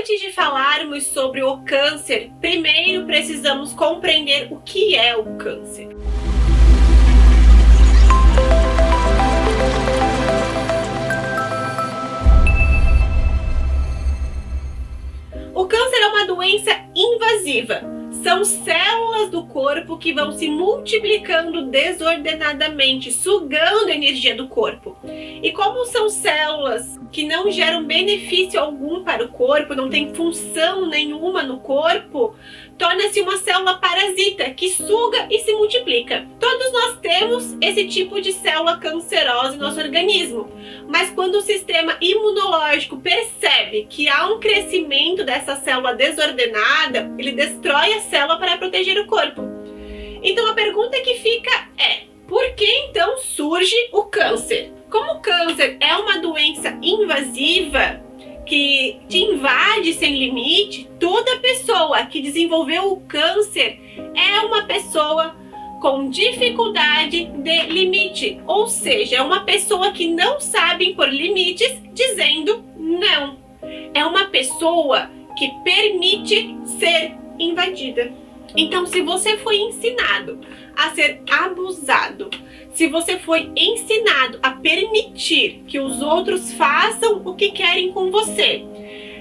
Antes de falarmos sobre o câncer, primeiro precisamos compreender o que é o câncer. O câncer é uma doença invasiva. São células do corpo que vão se multiplicando desordenadamente, sugando a energia do corpo. E como são células que não geram benefício algum para o corpo, não tem função nenhuma no corpo, torna-se uma célula parasita que suga e se multiplica. Todos nós temos esse tipo de célula cancerosa em nosso organismo, mas quando o sistema imunológico percebe que há um crescimento dessa célula desordenada, ele destrói a célula para proteger o corpo. Então a pergunta que fica é: por que então surge o câncer? Como o câncer é uma doença invasiva que te invade sem limite, toda pessoa que desenvolveu o câncer é uma pessoa com dificuldade de limite, ou seja, é uma pessoa que não sabe impor limites dizendo não. É uma pessoa que permite ser invadida. Então, se você foi ensinado a ser abusado, se você foi ensinado a permitir que os outros façam o que querem com você,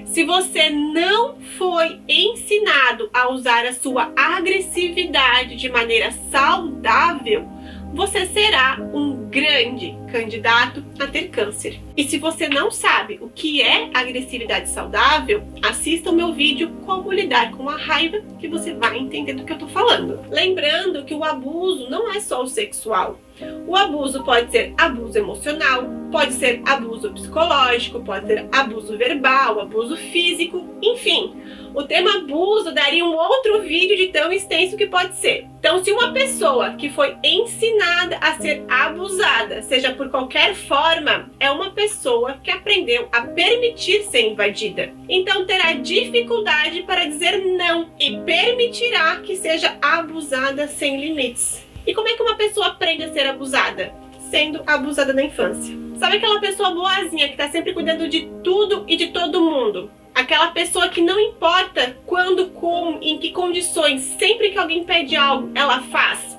se você não foi ensinado a usar a sua agressividade de maneira saudável, você será um grande candidato a ter câncer. E se você não sabe o que é agressividade saudável, assista o meu vídeo Como Lidar com a Raiva, que você vai entender do que eu tô falando. Lembrando que o abuso não é só o sexual. O abuso pode ser abuso emocional, pode ser abuso psicológico, pode ser abuso verbal, abuso físico, enfim. O tema abuso daria um outro vídeo de tão extenso que pode ser. Então, se uma pessoa que foi ensinada a ser abusada, seja por qualquer forma, é uma pessoa que aprendeu a permitir ser invadida. Então, terá dificuldade para dizer não e permitirá que seja abusada sem limites. E como é que uma pessoa aprende a ser abusada? Sendo abusada na infância. Sabe aquela pessoa boazinha que tá sempre cuidando de tudo e de todo mundo? Aquela pessoa que não importa quando, como, em que condições, sempre que alguém pede algo, ela faz.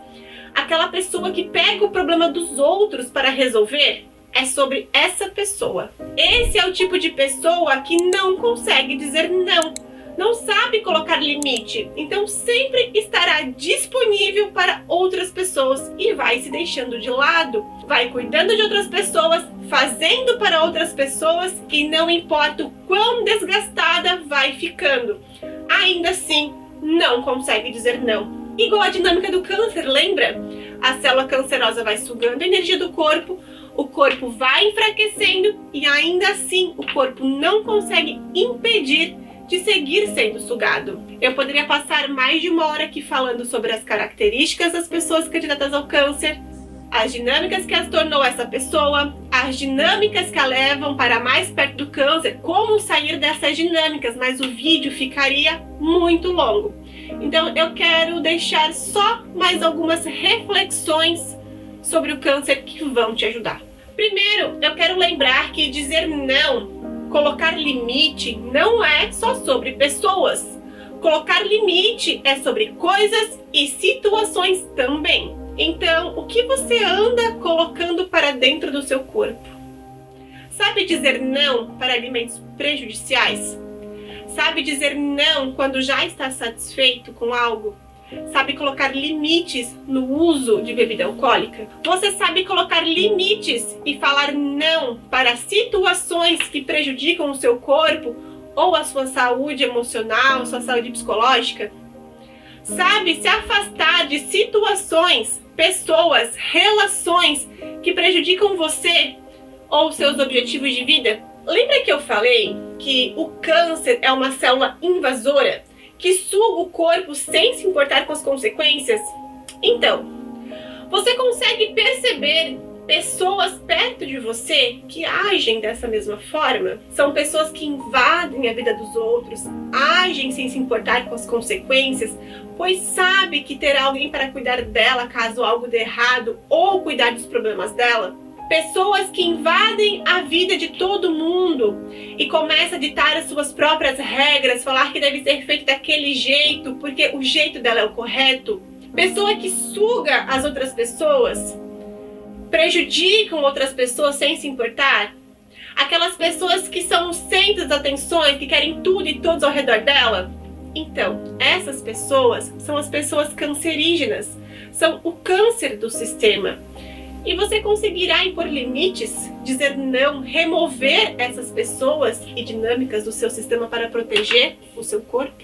Aquela pessoa que pega o problema dos outros para resolver. É sobre essa pessoa. Esse é o tipo de pessoa que não consegue dizer não. Não sabe colocar limite, então sempre estará disponível para outras pessoas e vai se deixando de lado, vai cuidando de outras pessoas, fazendo para outras pessoas e não importa o quão desgastada vai ficando. Ainda assim, não consegue dizer não. Igual a dinâmica do câncer, lembra? A célula cancerosa vai sugando a energia do corpo, o corpo vai enfraquecendo e ainda assim o corpo não consegue impedir de seguir sendo sugado. Eu poderia passar mais de 1 hora aqui falando sobre as características das pessoas candidatas ao câncer, as dinâmicas que as tornou essa pessoa, as dinâmicas que a levam para mais perto do câncer, como sair dessas dinâmicas, mas o vídeo ficaria muito longo. Então eu quero deixar só mais algumas reflexões sobre o câncer que vão te ajudar. Primeiro, eu quero lembrar que dizer não, colocar limite não é só sobre pessoas. Colocar limite é sobre coisas e situações também. Então, o que você anda colocando para dentro do seu corpo? Sabe dizer não para alimentos prejudiciais? Sabe dizer não quando já está satisfeito com algo? Sabe colocar limites no uso de bebida alcoólica? Você sabe colocar limites e falar não para situações que prejudicam o seu corpo ou a sua saúde emocional, sua saúde psicológica? Sabe se afastar de situações, pessoas, relações que prejudicam você ou seus objetivos de vida? Lembra que eu falei que o câncer é uma célula invasora que suga o corpo sem se importar com as consequências? Então, você consegue perceber pessoas perto de você que agem dessa mesma forma? São pessoas que invadem a vida dos outros, agem sem se importar com as consequências, pois sabe que terá alguém para cuidar dela caso algo dê errado ou cuidar dos problemas dela? Pessoas que invadem a vida de todo mundo e começam a ditar as suas próprias regras, falar que deve ser feito daquele jeito, porque o jeito dela é o correto. Pessoa que suga as outras pessoas, prejudicam outras pessoas sem se importar. Aquelas pessoas que são o centro das atenções, que querem tudo e todos ao redor dela. Então, essas pessoas são as pessoas cancerígenas, são o câncer do sistema. E você conseguirá impor limites, dizer não, remover essas pessoas e dinâmicas do seu sistema para proteger o seu corpo?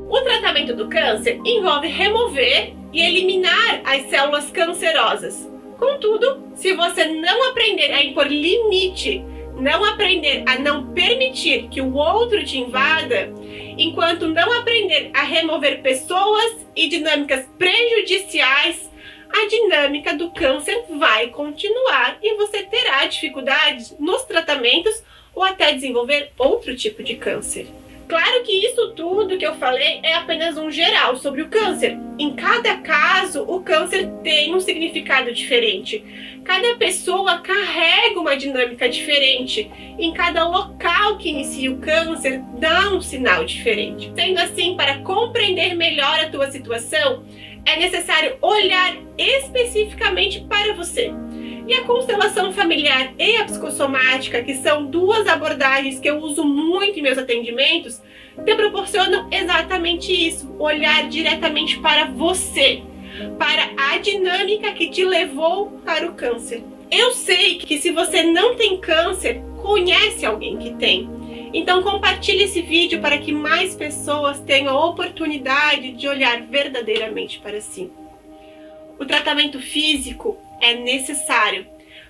O tratamento do câncer envolve remover e eliminar as células cancerosas. Contudo, se você não aprender a impor limite, não aprender a não permitir que o outro te invada, enquanto não aprender a remover pessoas e dinâmicas prejudiciais, a dinâmica do câncer vai continuar e você terá dificuldades nos tratamentos ou até desenvolver outro tipo de câncer. Claro que isso tudo que eu falei é apenas um geral sobre o câncer. Em cada caso, o câncer tem um significado diferente. Cada pessoa carrega uma dinâmica diferente. Em cada local que inicia o câncer, dá um sinal diferente. Sendo assim, para compreender melhor a tua situação, é necessário olhar especificamente para você. E a constelação familiar e a psicossomática, que são duas abordagens que eu uso muito em meus atendimentos, te proporcionam exatamente isso, olhar diretamente para você, para a dinâmica que te levou para o câncer. Eu sei que se você não tem câncer, conhece alguém que tem. Então compartilhe esse vídeo para que mais pessoas tenham a oportunidade de olhar verdadeiramente para si. O tratamento físico é necessário,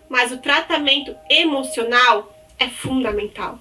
mas o tratamento emocional é fundamental.